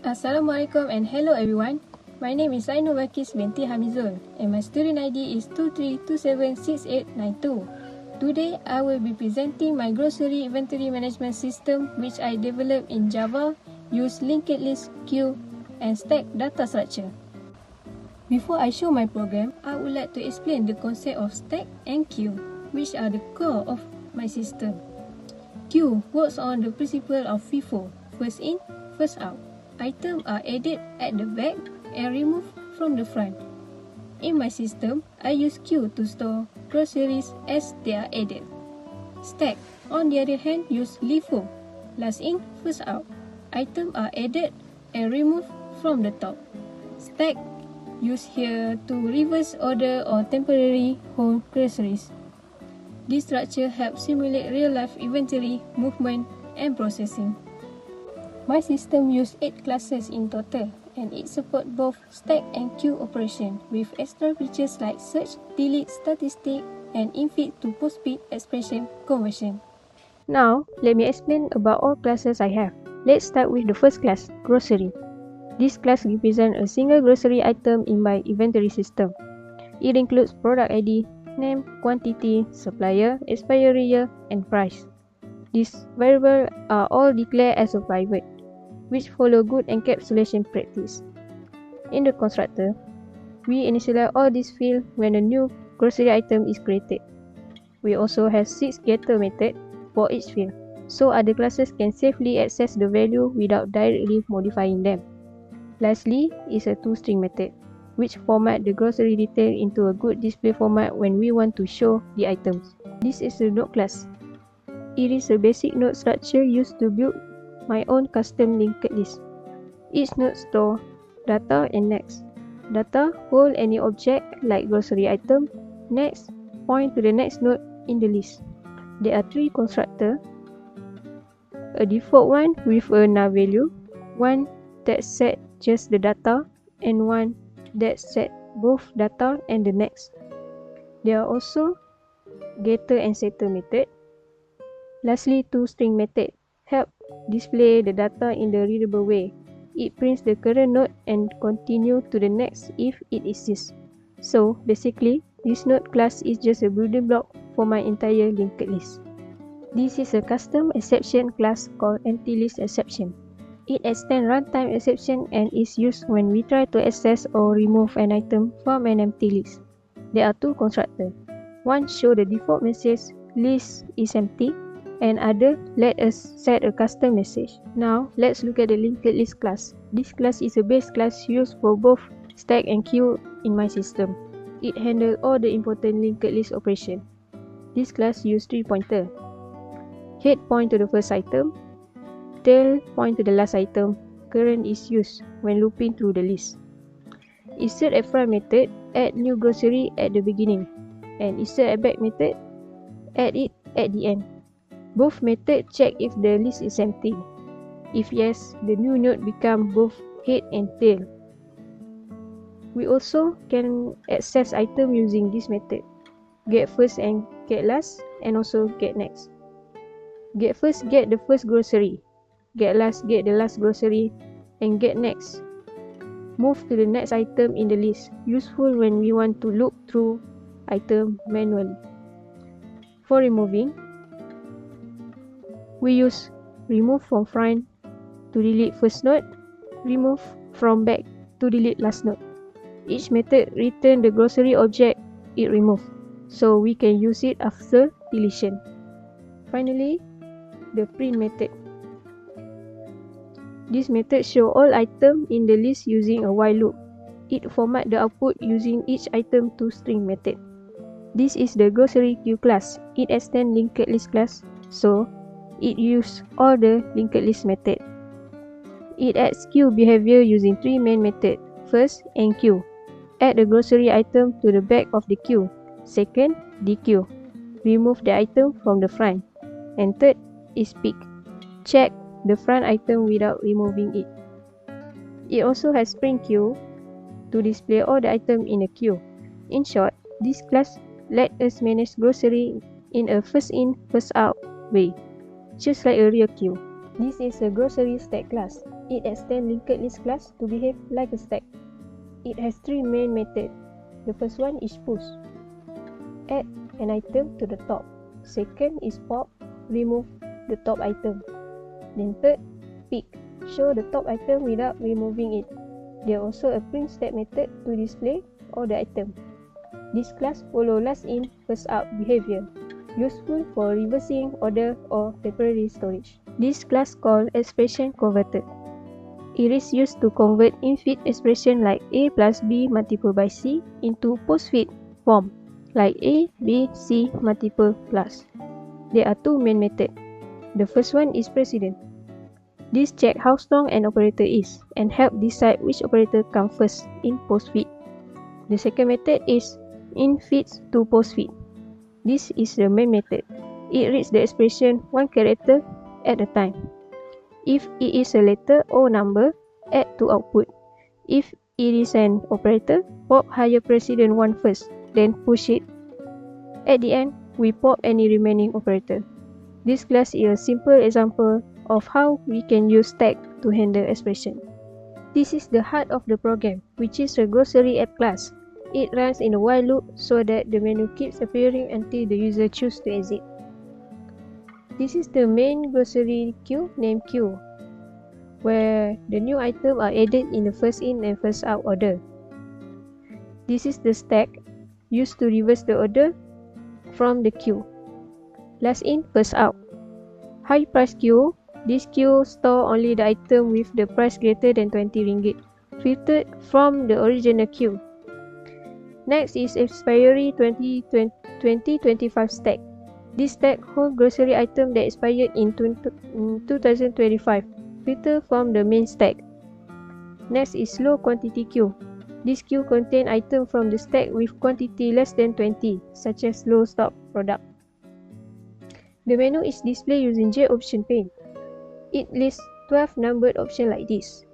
Assalamualaikum and hello everyone. My name is BALQIS binti HAMIZUL and my student ID is 23276892. Today I will be presenting my grocery inventory management system which I developed in Java, use linked list, queue and stack data structure. Before I show my program, I would like to explain the concept of stack and queue, which are the core of my system. Queue works on the principle of FIFO, first in, first out. Items are added at the back and removed from the front. In my system, I use queue to store groceries as they are added. Stack, on the other hand, use LIFO, last in, first out. Items are added and removed from the top. Stack, used here to reverse order or temporarily hold groceries. This structure helps simulate real-life inventory, movement, and processing. My system uses 8 classes in total, and it supports both stack and queue operation with extra features like search, delete, statistic, and infeed to postfeed expression conversion. Now, let me explain about all classes I have. Let's start with the first class, grocery. This class represents a single grocery item in my inventory system. It includes product ID, name, quantity, supplier, expiry year, and price. These variables are all declared as a private, which follow good encapsulation practice. In the constructor, we initialize all these fields when a new grocery item is created. We also have 6 getter methods for each field, so other classes can safely access the value without directly modifying them. Lastly is a toString method, which format the grocery detail into a good display format when we want to show the items. This is a node class. It is a basic node structure used to build my own custom linked list. Each node stores data and next. Data hold any object like grocery item. Next point to the next node in the list. There are 3 constructors. A default one with a null value, one that set just the data, and one that set both data and the next. There are also getter and setter method. Lastly, toString method help display the data in the readable way. It prints the current node and continue to the next if it exists. So basically, this node class is just a building block for my entire linked list. This is a custom exception class called empty-list exception. It extends runtime exception and is used when we try to access or remove an item from an empty list. There are 2 constructors. One shows the default message list is empty, and other let us set a custom message. Now let's look at the linked list class. This class is a base class used for both stack and queue in my system. It handles all the important linked list operations. This class uses 3 pointers. Head point to the first item, tail point to the last item. Current is used when looping through the list. Insert at front method add new grocery at the beginning, and insert at back method add it at the end. Both methods check if the list is empty. If yes, the new node becomes both head and tail. We also can access items using this method. Get first and get last, and also get next. Get first get the first grocery. Get last get the last grocery, and get next move to the next item in the list. Useful when we want to loop through item manually. For removing, we use remove from front to delete first node, remove from back to delete last node. Each method returns the grocery object it removed, so we can use it after deletion. Finally, the print method. This method shows all items in the list using a while loop. It formats the output using each item toString method. This is the grocery queue class. It extends linked list class, so it uses all the linked list methods. It adds queue behavior using 3 main methods. First, enqueue. Add the grocery item to the back of the queue. Second, dequeue. Remove the item from the front. And third is pick. Check the front item without removing it. It also has sprint queue to display all the items in a queue. In short, this class lets us manage grocery in a first in, first out way, just like a real queue. This is a grocery stack class. It extends linked list class to behave like a stack. It has three main methods. The first one is push. Add an item to the top. Second is pop. Remove the top item. Then third, pick. Show the top item without removing it. There also a print step method to display all the item. This class follows last in, first out behavior, useful for reversing order or temporary storage. This class called expression converter. It is used to convert in-feed expression like a plus b multiplied by c into post-feed form like a, b, c multiple plus. There are two main methods. The first one is precedent. This checks how strong an operator is and help decide which operator comes first in post-feed. The second method is in-feed to post-feed. This is the main method. It reads the expression one character at a time. If it is a letter or number, add to output. If it is an operator, pop higher precedent one first, then push it. At the end, we pop any remaining operator. This class is a simple example of how we can use stack to handle expression. This is the heart of the program, which is a grocery app class. It runs in a while loop so that the menu keeps appearing until the user chooses to exit. This is the main grocery queue named queue, where the new items are added in the first in and first out order. This is the stack used to reverse the order from the queue. Last in, first out. High price queue. This queue stores only the item with the price greater than 20 ringgit, filtered from the original queue. Next is expiry 2025 stack. This stack holds grocery items that expired in 2025, filtered from the main stack. Next is low quantity queue. This queue contains items from the stack with quantity less than 20, such as low stock product. The menu is displayed using J option pane. It lists 12 numbered options like this.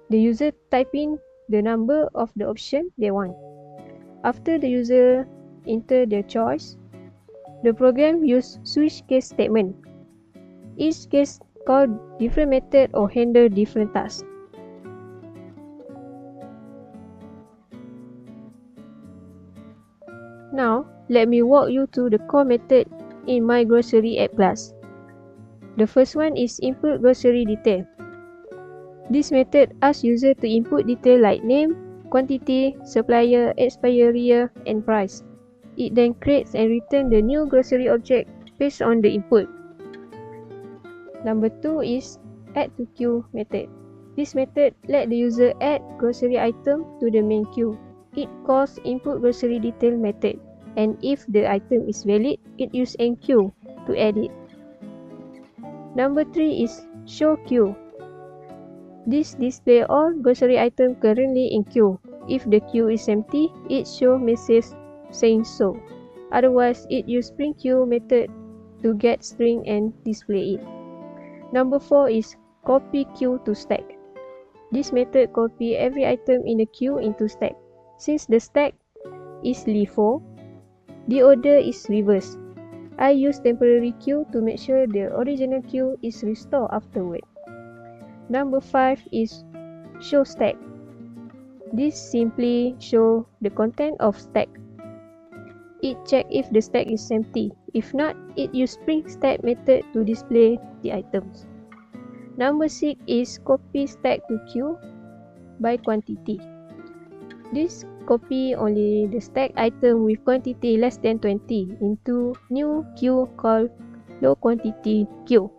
The user types in the number of the option they want. After the user enters their choice, the program uses switch case statement. Each case calls different method or handle different tasks. Now, let me walk you through the core method in my grocery app class. The first one is input grocery detail. This method asks user to input details like name, quantity, supplier, expiry year, and price. It then creates and returns the new grocery object based on the input. Number 2 is add to queue method. This method lets the user add grocery item to the main queue. It calls input grocery detail method, and if the item is valid, it uses enqueue to add it. Number 3 is show queue. This displays all grocery items currently in queue. If the queue is empty, it shows message saying so. Otherwise, it uses string queue method to get string and display it. Number 4 is copy queue to stack. This method copies every item in the queue into stack. Since the stack is LIFO, the order is reversed. I use temporary queue to make sure the original queue is restored afterward. Number 5 is show stack. This simply shows the content of stack. It checks if the stack is empty. If not, it uses string stack method to display the items. Number 6 is copy stack to queue by quantity. This copy only the stack item with quantity less than 20 into new queue called low quantity queue.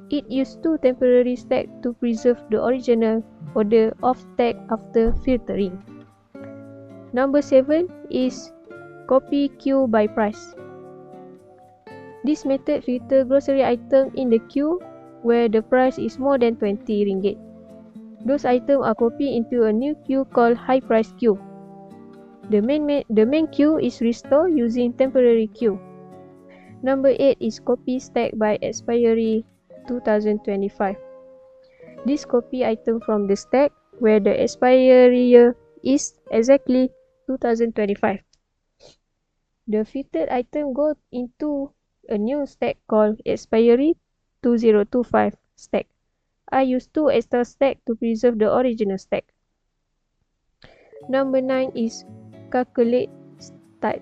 It uses 2 temporary stacks to preserve the original order of stack after filtering. Number 7 is copy queue by price. This method filters grocery items in the queue where the price is more than 20 ringgit. Those items are copied into a new queue called high price queue. The main queue is restored using temporary queue. Number 8 is copy stack by expiry 2025. This copy item from the stack where the expiry year is exactly 2025. The filtered item go into a new stack called expiry 2025 stack. I use 2 extra stacks to preserve the original stack. Number 9 is calculate stack.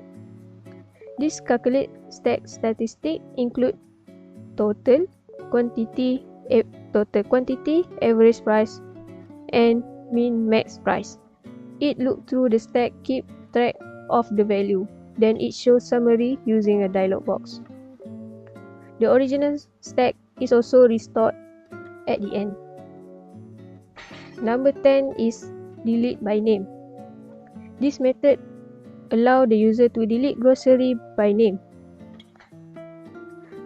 This calculate stack statistic include total quantity, average price, and min max price. It looks through the stack, keep track of the value. Then it shows summary using a dialog box. The original stack is also restored at the end. Number 10 is delete by name. This method allows the user to delete grocery by name.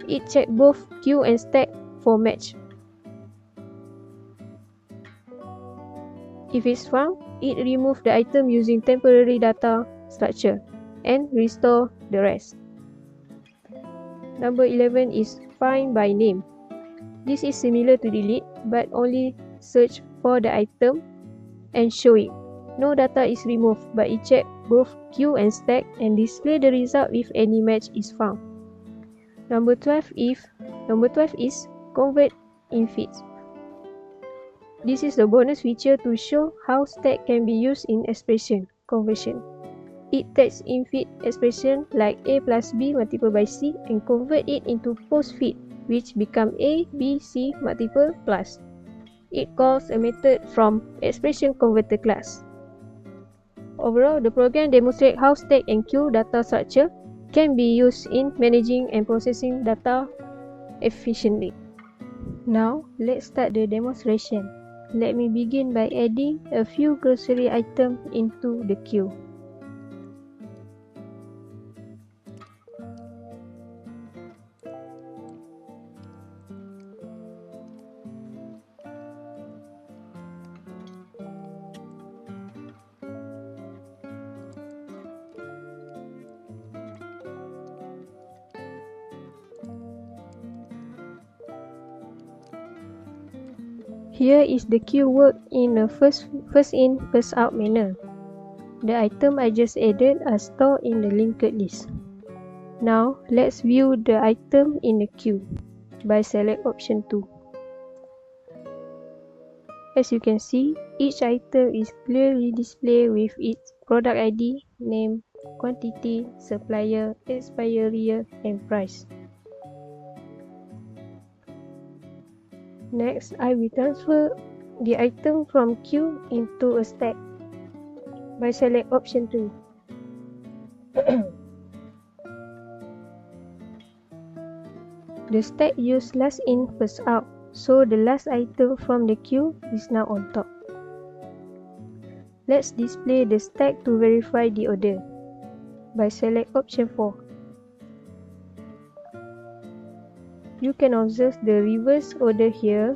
It checks both queue and stack for match. If it's found, it removes the item using temporary data structure and restore the rest. Number 11 is find by name. This is similar to delete but only search for the item and show it. No data is removed, but it checks both queue and stack and display the result if any match is found. Number 12 is convert in feeds. This is the bonus feature to show how stack can be used in expression conversion. It takes in-feed expression like A plus B multiplied by C and convert it into post-feed, which become A, B, C multiple plus. It calls a method from expression converter class. Overall, the program demonstrates how stack and queue data structure can be used in managing and processing data efficiently. Now, let's start the demonstration. Let me begin by adding a few grocery items into the queue. Here is the queue work in a first in, first out manner. The item I just added are stored in the linked list. Now, let's view the item in the queue by select option 2. As you can see, each item is clearly displayed with its product ID, name, quantity, supplier, expiry year, and price. Next, I will transfer the item from queue into a stack by select option 3. The stack used last in, first out, so the last item from the queue is now on top. Let's display the stack to verify the order by select option 4. You can observe the reverse order here,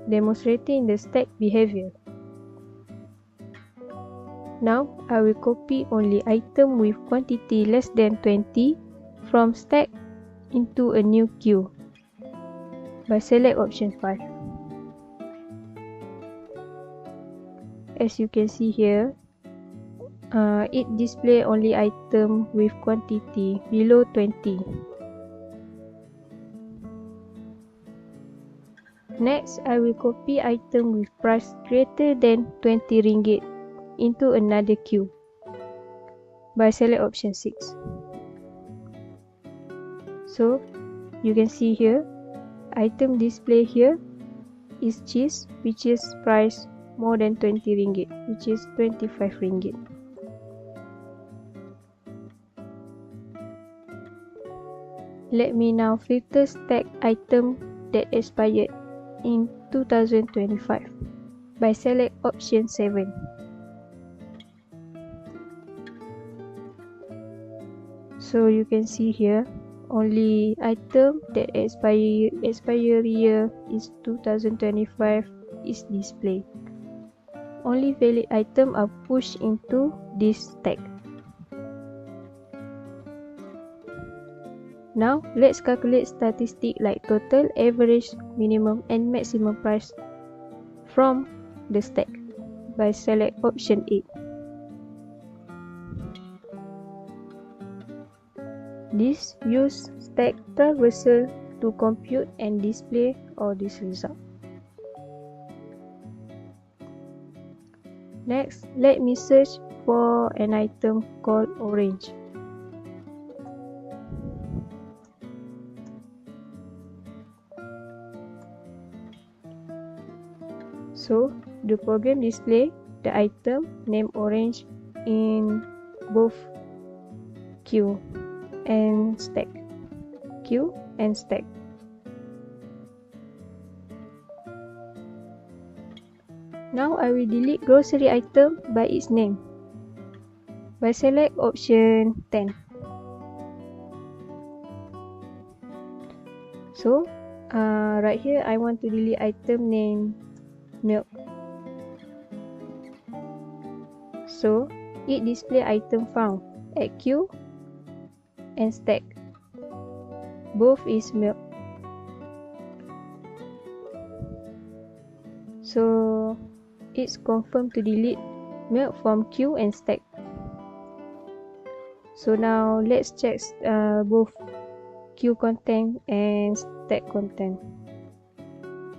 demonstrating the stack behavior. Now, I will copy only item with quantity less than 20 from stack into a new queue by select option 5. As you can see here, it displays only item with quantity below 20. Next, I will copy item with price greater than 20 ringgit into another queue by select option 6. So, you can see here, item display here is cheese, which is price more than 20 ringgit, which is 25 ringgit. Let me now filter stack item that expired in 2025 by select option 7. So you can see here, only item that expiry year is 2025 is displayed. Only valid items are pushed into this stack. Now, let's calculate statistics like total, average, minimum, and maximum price from the stack by select option 8. This use stack traversal to compute and display all this result. Next, let me search for an item called orange. So, the program display the item named orange in both queue and stack. Queue and stack. Now I will delete grocery item by its name by select option 10. So, right here I want to delete item named milk. So, it display item found at queue and stack. Both is milk. So, it's confirmed to delete milk from queue and stack. So now let's check both queue content and stack content.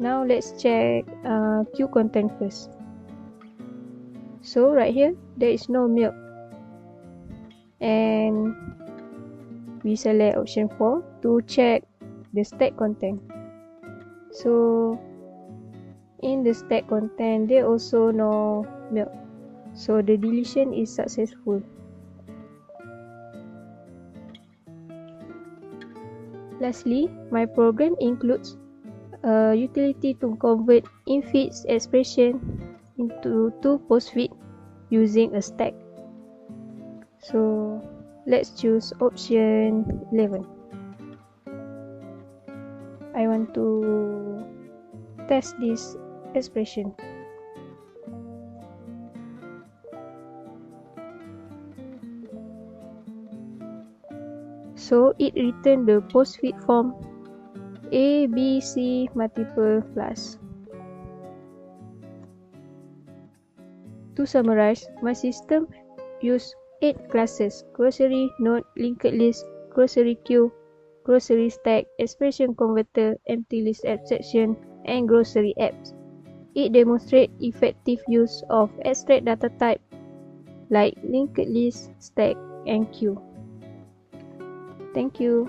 Now let's check queue content first. So right here there is no milk, and we select option 4 to check the stack content. So in the stack content there also no milk, so the deletion is successful. Lastly, my program includes a utility to convert infeed expression into postfeed using a stack. So let's choose option 11. I want to test this expression. So it returned the postfeed form A, B, C multiple plus. To summarize, my system used 8 classes: grocery, node, linked list, grocery queue, grocery stack, expression converter, empty list abstraction, and grocery apps. It demonstrates effective use of abstract data type like linked list, stack, and queue. Thank you.